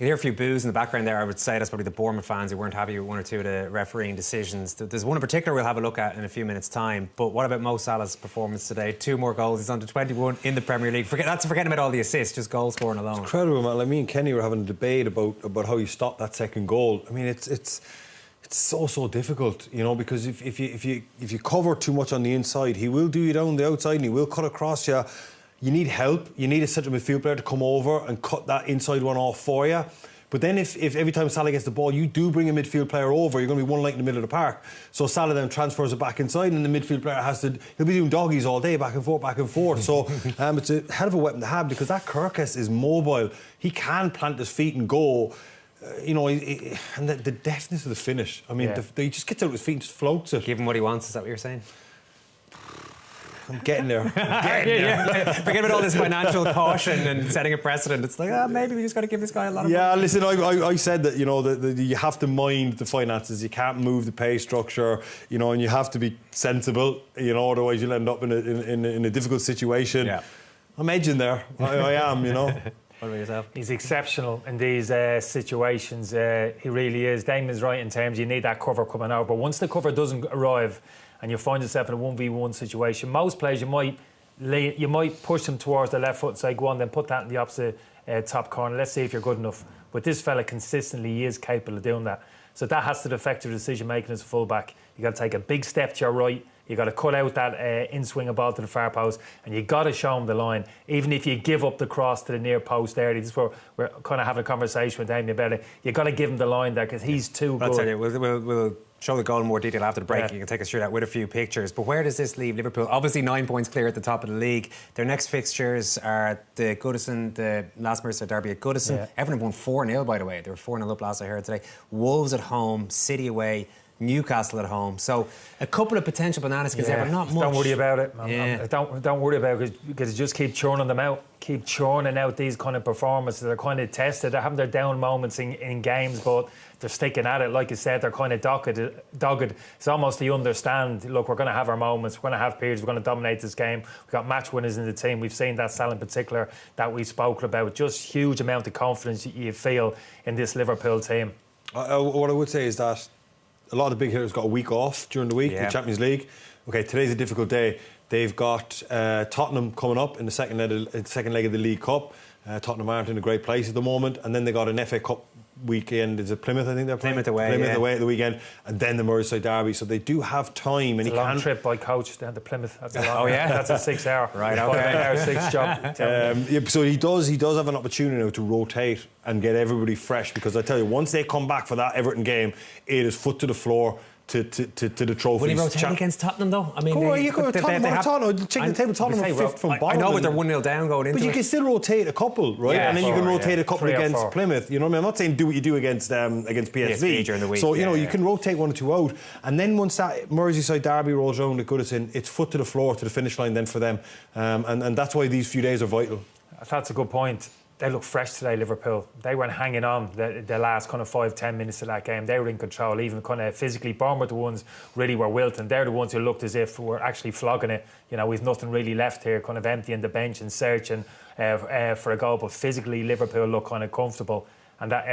You hear a few boos in the background there. I would say that's probably the Bournemouth fans who weren't happy with one or two of the refereeing decisions. There's one in particular we'll have a look at in a few minutes' time. But what about Mo Salah's performance today? 2 more goals. He's on to 21 in the Premier League. That's forgetting about all the assists, just goal scoring alone. It's incredible, man. Like, me and Kenny were having a debate about how you stop that second goal. I mean, it's so difficult, you know, because if you cover too much on the inside, he will do you down the outside and he will cut across you. You need help. You need a central midfield player to come over and cut that inside one off for you. But then if every time Salah gets the ball, you do bring a midfield player over, you're going to be one light in the middle of the park. So Salah then transfers it back inside and the midfield player he'll be doing doggies all day, back and forth. So it's a hell of a weapon to have, because that Kirkes is mobile. He can plant his feet and go. You know, and the deftness of the finish. I mean, he just gets out of his feet and just floats it. Give him what he wants, is that what you're saying? I'm getting there. Forget about all this financial caution and setting a precedent. It's like, maybe we just got to give this guy a lot of money. Listen, I said that, you know, that you have to mind the finances. You can't move the pay structure, you know, and you have to be sensible, you know, otherwise you'll end up in a difficult situation. Yeah. I'm edging there. I am, you know. What about yourself? He's exceptional in these situations. He really is. Damon's right in terms you need that cover coming out. But once the cover doesn't arrive and you find yourself in a 1v1 situation, most players you might push them towards the left foot and say, go on, then put that in the opposite top corner. Let's see if you're good enough. But this fella consistently he is capable of doing that. So that has to affect your decision making as a fullback. You got to take a big step to your right. You got to cut out that in-swing ball to the far post, and you got to show him the line. Even if you give up the cross to the near post there, this is where we're kind of having a conversation with Damien about it. You got to give him the line there because he's too good. I'll tell you, we'll show the goal in more detail after the break. You can take us through that with a few pictures. But where does this leave Liverpool? Obviously 9 points clear at the top of the league. Their next fixtures are the Goodison, the last Merseyside derby at Goodison. Yeah. Everyone have won 4-0, by the way. They were 4-0 up last I heard today. Wolves at home, City away, Newcastle at home. So a couple of potential banana skins there, but not much. Don't worry about it. Don't worry about it, because just keep churning them out. Keep churning out these kind of performances. They're kind of tested. They're having their down moments in games, but they're sticking at it. Like you said, they're kind of dogged. It's almost they understand, look, we're going to have our moments. We're going to have periods. We're going to dominate this game. We've got match winners in the team. We've seen that Salah in particular that we've spoken about. Just huge amount of confidence you feel in this Liverpool team. What I would say is that a lot of the big hitters got a week off during the week, the Champions League. Okay, today's a difficult day. They've got Tottenham coming up in the second leg of the League Cup. Tottenham aren't in a great place at the moment. And then they got an FA Cup weekend. Is it Plymouth, I think they're playing? Plymouth away at the weekend. And then the Merseyside derby. So they do have time. It's a long trip by coach down to Plymouth. That's a long Oh, yeah? That's a 6 hour. Right, okay. 5 hour, 6 job. So he does have an opportunity now to rotate and get everybody fresh, because I tell you, once they come back for that Everton game, it is foot to the floor to the trophies. Will he rotate against Tottenham, though? I mean, Tottenham. Check the table. Tottenham are fifth from bottom. I know, but they're 1-0 down going into it. But you can still rotate a couple, right? Yeah, and then you can rotate a couple against Plymouth. You know what I mean? I'm not saying do what you do against PSV during the week. So, you know, you can rotate 1 or 2 out. And then once that Merseyside derby rolls around at Goodison, it's foot to the floor to the finish line then for them. And that's why these few days are vital. That's a good point. They look fresh today, Liverpool. They weren't hanging on the last kind of 5-10 minutes of that game. They were in control, even kind of physically. Bournemouth, the ones really were wilting. They're the ones who looked as if we're actually flogging it. You know, we've nothing really left here, kind of emptying the bench and searching for a goal. But physically, Liverpool look kind of comfortable. And that